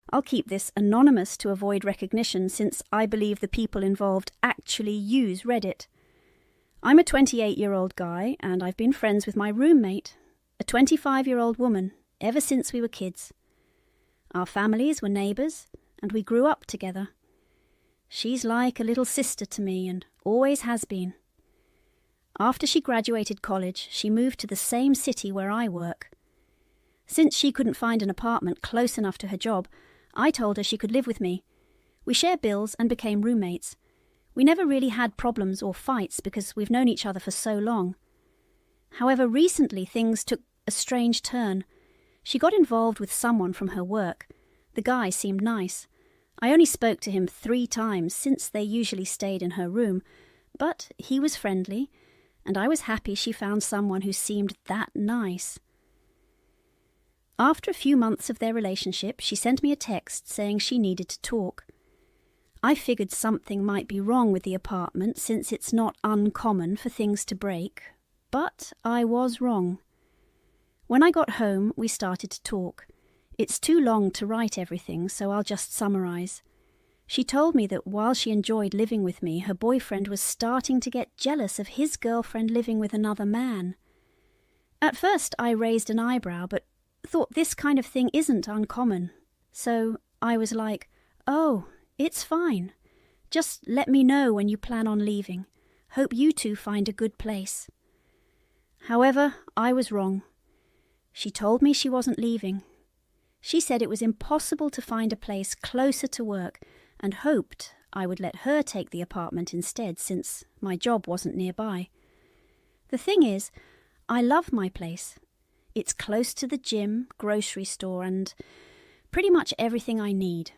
I'll keep this anonymous to avoid recognition since I believe the people involved actually use Reddit. I'm a 28-year-old guy and I've been friends with my roommate, a 25-year-old woman, ever since we were kids. Our families were neighbours and we grew up together. She's like a little sister to me and always has been. After she graduated college, she moved to the same city where I work. Since she couldn't find an apartment close enough to her job, I told her she could live with me. We share bills and became roommates. We never really had problems or fights because we've known each other for so long. However, recently things took a strange turn. She got involved with someone from her work. The guy seemed nice. I only spoke to him 3 times since they usually stayed in her room, but he was friendly, and I was happy she found someone who seemed that nice. After a few months of their relationship, she sent me a text saying she needed to talk. I figured something might be wrong with the apartment since it's not uncommon for things to break, but I was wrong. When I got home, we started to talk. It's too long to write everything, so I'll just summarize. She told me that while she enjoyed living with me, her boyfriend was starting to get jealous of his girlfriend living with another man. At first, I raised an eyebrow, but thought this kind of thing isn't uncommon. So I was like, "Oh, it's fine. Just let me know when you plan on leaving. Hope you two find a good place." However, I was wrong. She told me she wasn't leaving. She said it was impossible to find a place closer to work and hoped I would let her take the apartment instead since my job wasn't nearby. The thing is, I love my place. It's close to the gym, grocery store, and pretty much everything I need.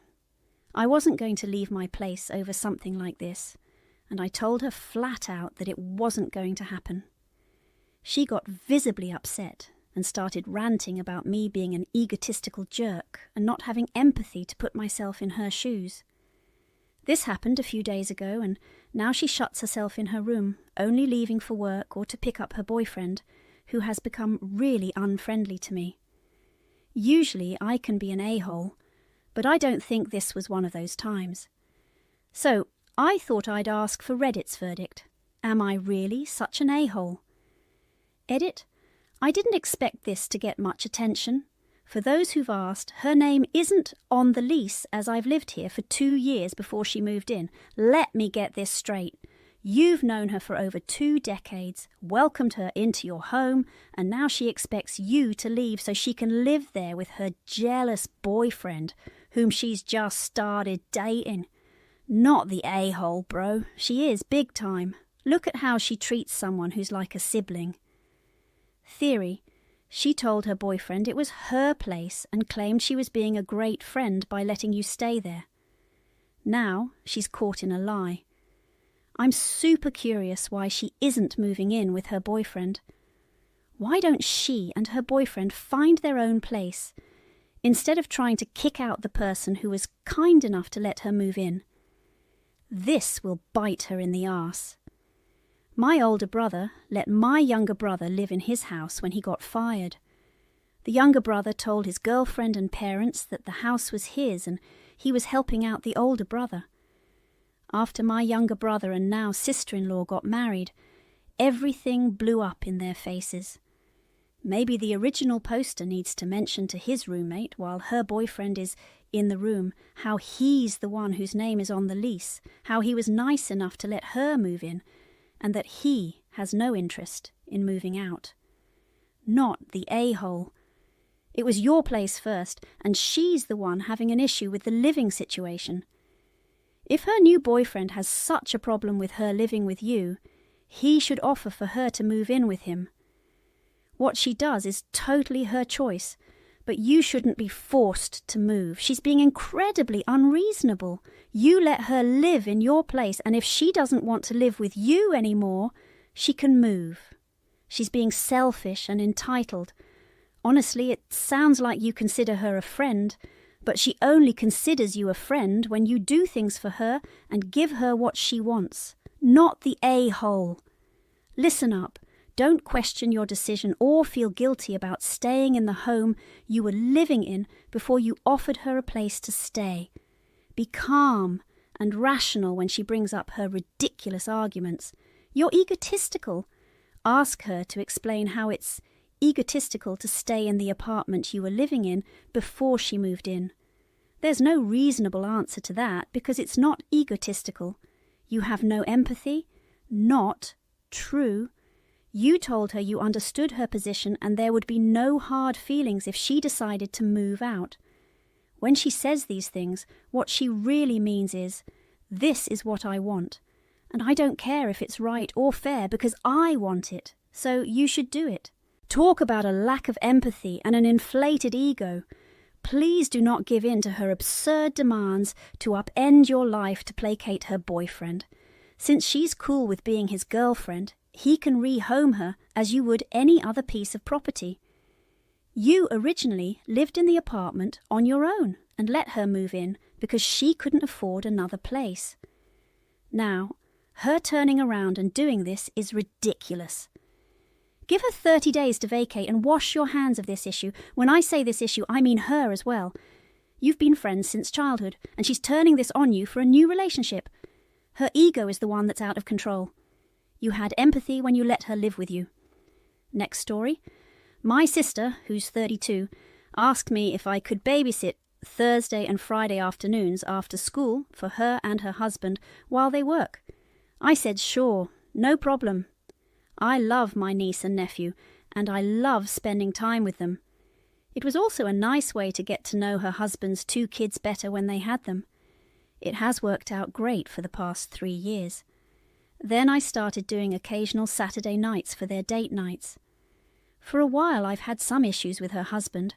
I wasn't going to leave my place over something like this, and I told her flat out that it wasn't going to happen. She got visibly upset and started ranting about me being an egotistical jerk and not having empathy to put myself in her shoes. This happened a few days ago, and now she shuts herself in her room, only leaving for work or to pick up her boyfriend, who has become really unfriendly to me. Usually I can be an a-hole, but I don't think this was one of those times. So I thought I'd ask for Reddit's verdict. Am I really such an a-hole? Edit: I didn't expect this to get much attention. For those who've asked, her name isn't on the lease as I've lived here for 2 years before she moved in. Let me get this straight. You've known her for over 2 decades, welcomed her into your home, and now she expects you to leave so she can live there with her jealous boyfriend, whom she's just started dating. Not the a-hole, bro. She is big time. Look at how she treats someone who's like a sibling. Theory: she told her boyfriend it was her place and claimed she was being a great friend by letting you stay there. Now she's caught in a lie. I'm super curious why she isn't moving in with her boyfriend. Why don't she and her boyfriend find their own place, instead of trying to kick out the person who was kind enough to let her move in? This will bite her in the arse. My older brother let my younger brother live in his house when he got fired. The younger brother told his girlfriend and parents that the house was his and he was helping out the older brother. After my younger brother and now sister-in-law got married, everything blew up in their faces. Maybe the original poster needs to mention to his roommate while her boyfriend is in the room how he's the one whose name is on the lease, how he was nice enough to let her move in, and that he has no interest in moving out. Not the a-hole. It was your place first, and she's the one having an issue with the living situation. If her new boyfriend has such a problem with her living with you, he should offer for her to move in with him. What she does is totally her choice, but you shouldn't be forced to move. She's being incredibly unreasonable. You let her live in your place, and if she doesn't want to live with you anymore, she can move. She's being selfish and entitled. Honestly, it sounds like you consider her a friend, but she only considers you a friend when you do things for her and give her what she wants, not the a-hole. Listen up. Don't question your decision or feel guilty about staying in the home you were living in before you offered her a place to stay. Be calm and rational when she brings up her ridiculous arguments. You're egotistical. Ask her to explain how it's egotistical to stay in the apartment you were living in before she moved in. There's no reasonable answer to that because it's not egotistical. You have no empathy. Not true. You told her you understood her position and there would be no hard feelings if she decided to move out. When she says these things, what she really means is, this is what I want, and I don't care if it's right or fair because I want it, so you should do it. Talk about a lack of empathy and an inflated ego. Please do not give in to her absurd demands to upend your life to placate her boyfriend. Since she's cool with being his girlfriend, he can rehome her as you would any other piece of property. You originally lived in the apartment on your own and let her move in because she couldn't afford another place. Now, her turning around and doing this is ridiculous. Give her 30 days to vacate and wash your hands of this issue. When I say this issue, I mean her as well. You've been friends since childhood, and she's turning this on you for a new relationship. Her ego is the one that's out of control. You had empathy when you let her live with you. Next story. My sister, who's 32, asked me if I could babysit Thursday and Friday afternoons after school for her and her husband while they work. I said sure, no problem. I love my niece and nephew, and I love spending time with them. It was also a nice way to get to know her husband's 2 kids better when they had them. It has worked out great for the past 3 years. Then I started doing occasional Saturday nights for their date nights. For a while I've had some issues with her husband.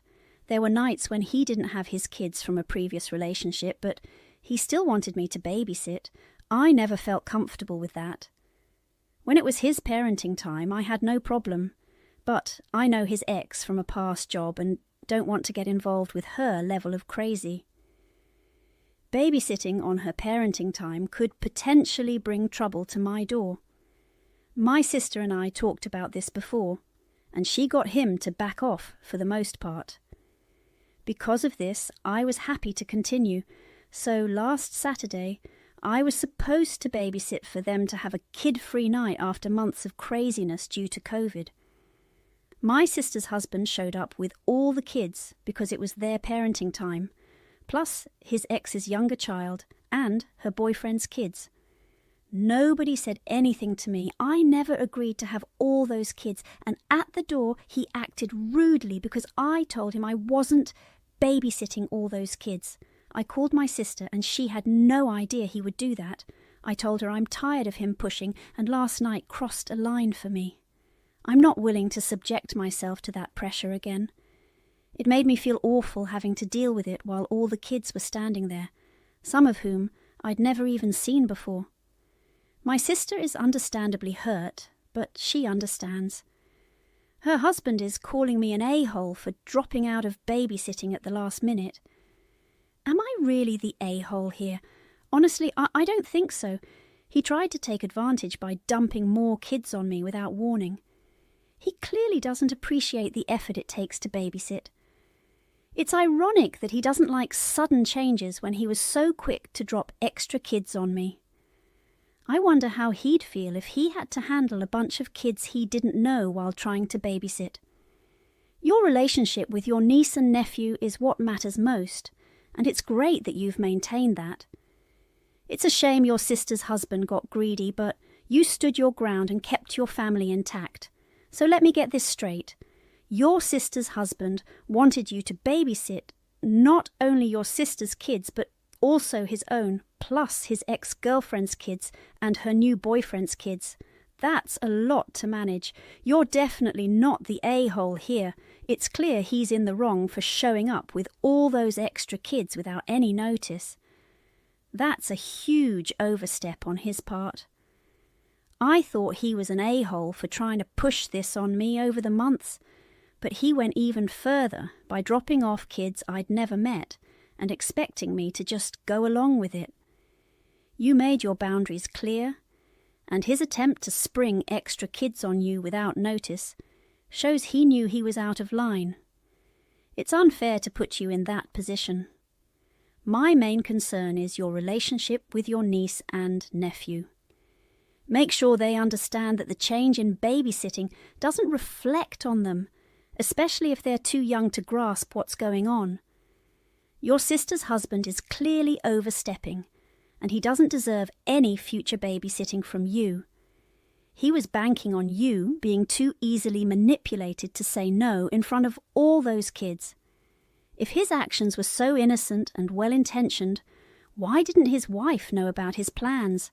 There were nights when he didn't have his kids from a previous relationship, but he still wanted me to babysit. I never felt comfortable with that. When it was his parenting time, I had no problem. But I know his ex from a past job and don't want to get involved with her level of crazy. Babysitting on her parenting time could potentially bring trouble to my door. My sister and I talked about this before, and she got him to back off for the most part. Because of this, I was happy to continue, so last Saturday I was supposed to babysit for them to have a kid-free night after months of craziness due to COVID. My sister's husband showed up with all the kids because it was their parenting time, plus his ex's younger child and her boyfriend's kids. Nobody said anything to me. I never agreed to have all those kids, and at the door he acted rudely because I told him I wasn't babysitting all those kids. I called my sister and she had no idea he would do that. I told her I'm tired of him pushing and last night crossed a line for me. I'm not willing to subject myself to that pressure again. It made me feel awful having to deal with it while all the kids were standing there, some of whom I'd never even seen before. My sister is understandably hurt, but she understands. Her husband is calling me an a-hole for dropping out of babysitting at the last minute. Am I really the a-hole here? Honestly, I don't think so. He tried to take advantage by dumping more kids on me without warning. He clearly doesn't appreciate the effort it takes to babysit. It's ironic that he doesn't like sudden changes when he was so quick to drop extra kids on me. I wonder how he'd feel if he had to handle a bunch of kids he didn't know while trying to babysit. Your relationship with your niece and nephew is what matters most, and it's great that you've maintained that. It's a shame your sister's husband got greedy, but you stood your ground and kept your family intact. So let me get this straight. Your sister's husband wanted you to babysit not only your sister's kids, but also his own, plus his ex-girlfriend's kids and her new boyfriend's kids. That's a lot to manage. You're definitely not the a-hole here. It's clear he's in the wrong for showing up with all those extra kids without any notice. That's a huge overstep on his part. I thought he was an a-hole for trying to push this on me over the months, but he went even further by dropping off kids I'd never met and expecting me to just go along with it. You made your boundaries clear, and his attempt to spring extra kids on you without notice shows he knew he was out of line. It's unfair to put you in that position. My main concern is your relationship with your niece and nephew. Make sure they understand that the change in babysitting doesn't reflect on them, especially if they're too young to grasp what's going on. Your sister's husband is clearly overstepping, and he doesn't deserve any future babysitting from you. He was banking on you being too easily manipulated to say no in front of all those kids. If his actions were so innocent and well-intentioned, why didn't his wife know about his plans?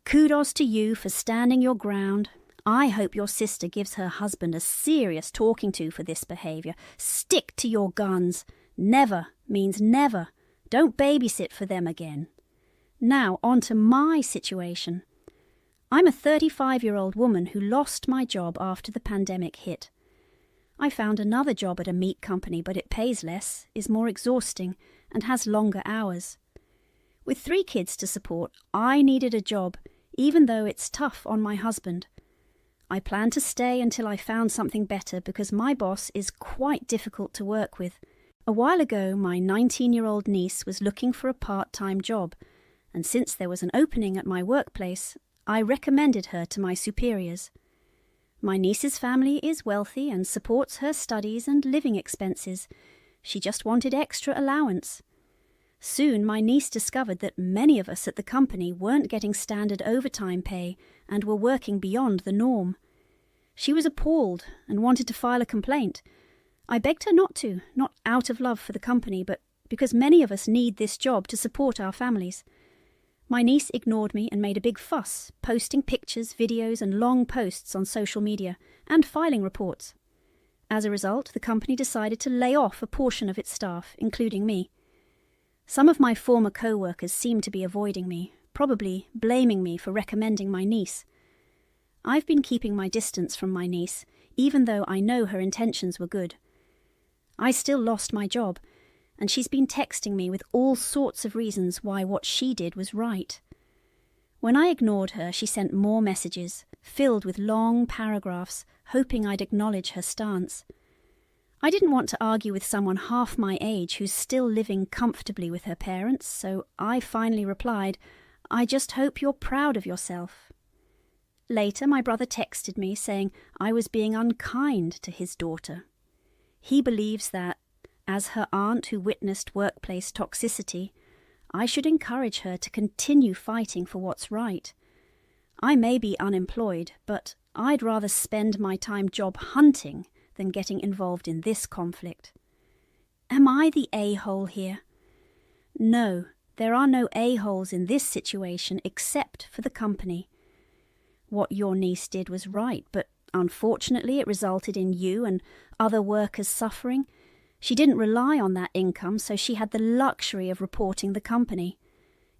Kudos to you for standing your ground. I hope your sister gives her husband a serious talking to for this behaviour. Stick to your guns. Never means never. Don't babysit for them again. Now, on to my situation. I'm a 35-year-old woman who lost my job after the pandemic hit. I found another job at a meat company, but it pays less, is more exhausting, and has longer hours. With 3 kids to support, I needed a job, even though it's tough on my husband. I planned to stay until I found something better because my boss is quite difficult to work with. A while ago, my 19-year-old niece was looking for a part-time job, and since there was an opening at my workplace, I recommended her to my superiors. My niece's family is wealthy and supports her studies and living expenses. She just wanted extra allowance. Soon my niece discovered that many of us at the company weren't getting standard overtime pay and were working beyond the norm. She was appalled and wanted to file a complaint. I begged her not to, not out of love for the company, but because many of us need this job to support our families. My niece ignored me and made a big fuss, posting pictures, videos and long posts on social media and filing reports. As a result, the company decided to lay off a portion of its staff, including me. Some of my former co-workers seem to be avoiding me, probably blaming me for recommending my niece. I've been keeping my distance from my niece, even though I know her intentions were good. I still lost my job, and she's been texting me with all sorts of reasons why what she did was right. When I ignored her, she sent more messages, filled with long paragraphs, hoping I'd acknowledge her stance. I didn't want to argue with someone half my age who's still living comfortably with her parents, so I finally replied, "I just hope you're proud of yourself." Later, my brother texted me saying I was being unkind to his daughter. He believes that, as her aunt who witnessed workplace toxicity, I should encourage her to continue fighting for what's right. I may be unemployed, but I'd rather spend my time job hunting than getting involved in this conflict. Am I the a-hole here? No, there are no a-holes in this situation except for the company. What your niece did was right, but unfortunately it resulted in you and other workers suffering. She didn't rely on that income, so she had the luxury of reporting the company.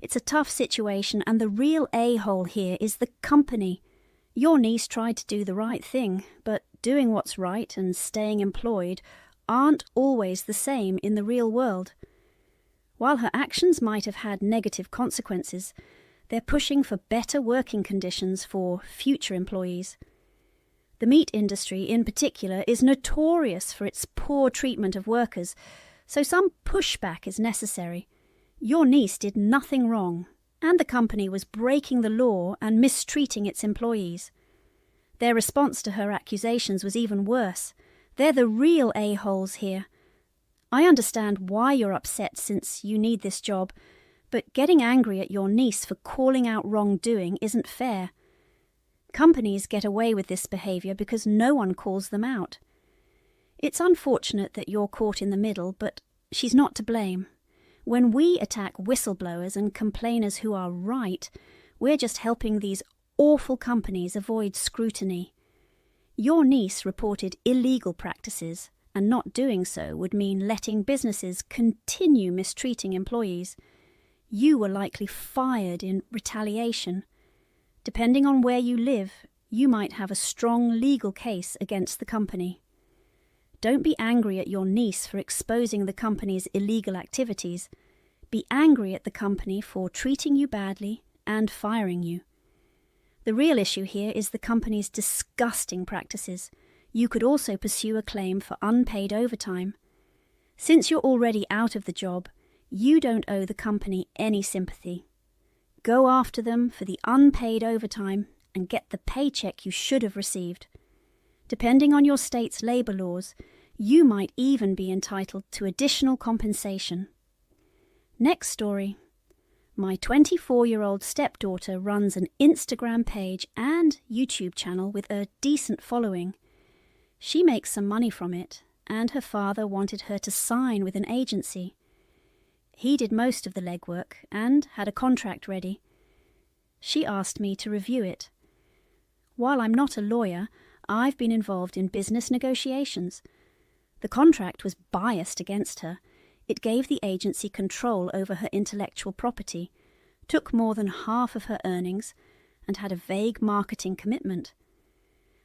It's a tough situation, and the real a-hole here is the company. Your niece tried to do the right thing, but doing what's right and staying employed aren't always the same in the real world. While her actions might have had negative consequences, they're pushing for better working conditions for future employees. The meat industry in particular is notorious for its poor treatment of workers, so some pushback is necessary. Your niece did nothing wrong, and the company was breaking the law and mistreating its employees. Their response to her accusations was even worse. They're the real a-holes here. I understand why you're upset since you need this job, but getting angry at your niece for calling out wrongdoing isn't fair. Companies get away with this behaviour because no one calls them out. It's unfortunate that you're caught in the middle, but she's not to blame. When we attack whistleblowers and complainers who are right, we're just helping these awful companies avoid scrutiny. Your niece reported illegal practices, and not doing so would mean letting businesses continue mistreating employees. You were likely fired in retaliation. Depending on where you live, you might have a strong legal case against the company. Don't be angry at your niece for exposing the company's illegal activities. Be angry at the company for treating you badly and firing you. The real issue here is the company's disgusting practices. You could also pursue a claim for unpaid overtime. Since you're already out of the job, you don't owe the company any sympathy. Go after them for the unpaid overtime and get the paycheck you should have received. Depending on your state's labor laws, you might even be entitled to additional compensation. Next story. My 24-year-old stepdaughter runs an Instagram page and YouTube channel with a decent following. She makes some money from it, and her father wanted her to sign with an agency. He did most of the legwork and had a contract ready. She asked me to review it. While I'm not a lawyer, I've been involved in business negotiations. The contract was biased against her. It gave the agency control over her intellectual property, took more than half of her earnings, and had a vague marketing commitment.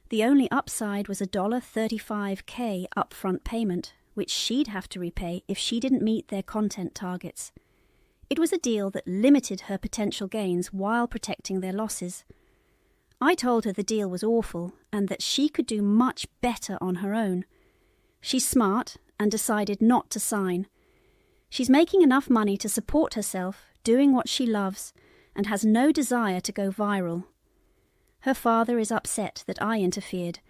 The only upside was a $35,000 upfront payment, which she'd have to repay if she didn't meet their content targets. It was a deal that limited her potential gains while protecting their losses. I told her the deal was awful and that she could do much better on her own. She's smart and decided not to sign. She's making enough money to support herself, doing what she loves, and has no desire to go viral. Her father is upset that I interfered,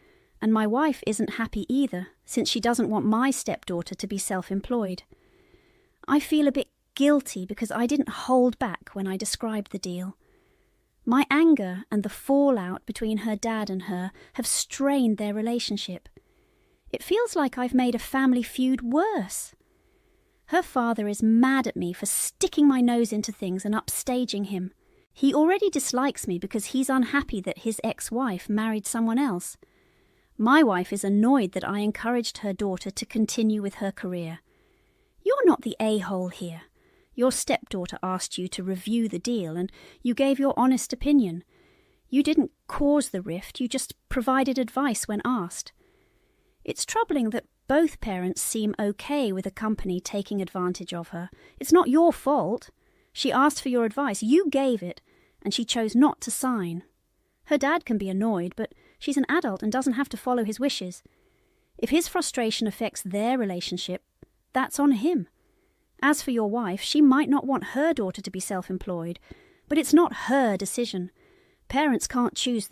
and my wife isn't happy either, since she doesn't want my stepdaughter to be self-employed. I feel a bit guilty because I didn't hold back when I described the deal. My anger and the fallout between her dad and her have strained their relationship. It feels like I've made a family feud worse. Her father is mad at me for sticking my nose into things and upstaging him. He already dislikes me because he's unhappy that his ex-wife married someone else. My wife is annoyed that I encouraged her daughter to continue with her career. You're not the a-hole here. Your stepdaughter asked you to review the deal and you gave your honest opinion. You didn't cause the rift, you just provided advice when asked. It's troubling that both parents seem okay with a company taking advantage of her. It's not your fault. She asked for your advice, you gave it, and she chose not to sign. Her dad can be annoyed, but she's an adult and doesn't have to follow his wishes. If his frustration affects their relationship, that's on him. As for your wife, she might not want her daughter to be self-employed, but it's not her decision. Parents can't choose